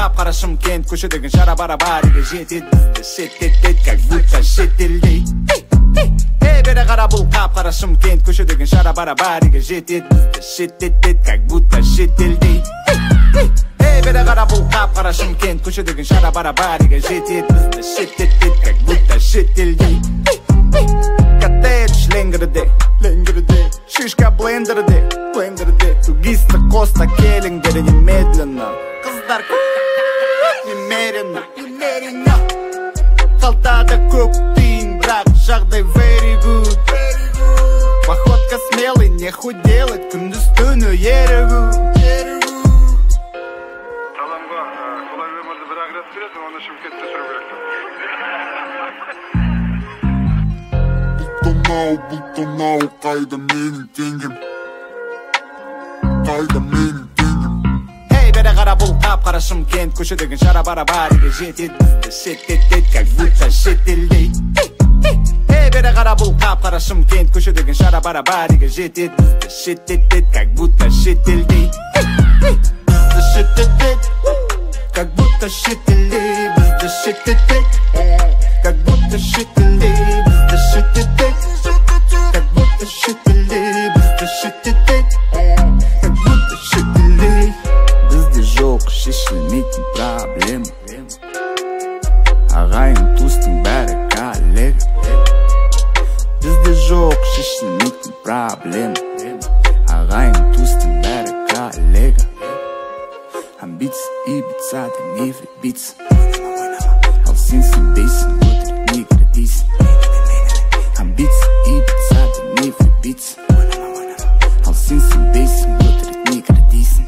капкара Шымкент көшөдөгү шара барабариге жетет бизде шеттет как будто шетелдей. Бере кара бул капкара Шымкент көшөдөгү шара барабариге жетет бизде шеттет как будто шетелдей. Бере кара бул капкара Шымкент көшөдөгү шара барабариге жетет бизде шеттет как будто шетелдей. Коттедж ленгерде, шишка блендерде, тугиста коста келиңдер немедленно. Кыздар немерено, калтада көп тыйын, брак жагдай very good. Походка смелый, не худелать, күндүз түнү ерегүү. Таламга колай өмүрдү бир агрет берет, аны Шымкентте жүрө берет. Бұлтонау, қайда менің теңгем, қайда менің теңгем. Бере кара бул капкара Шымкент көшөдөгү шара барабариге жетет бизде шеттет как будто шетелдей. Бере кара бул капкара Шымкент көшөдөгү шара барабариге жетет бизде шеттет как будто шетелдей. Бизде шеттет как будто шетелдей, бизде шеттет как будто шетелдей, бизде шеттет как будто шетелдей, бизде шеттет как будто шетелдей. Бизде жок шешилмейтин проблема, агайын тустун баары коллега. Бизде жок шешилмейтин проблема, агайын тустун баары коллега. Амбиция и биться, да не влюбиться. Ал сенсің дейсің, өтірік не кірдейсің. Амбиция и биться, да не влюбиться. Ал сенсің дейсің, өтірік не кірдейсің.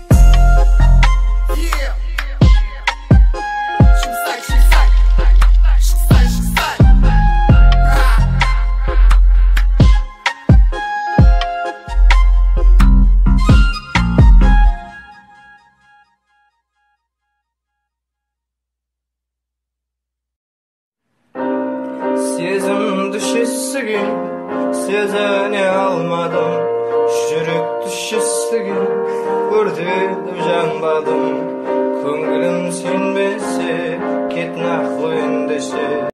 Сезім düşесігін сезіне алмадым, жүрек düşесігін көрдедім жанбадым. Көңілім сенбесе, кет нақ қойын десе.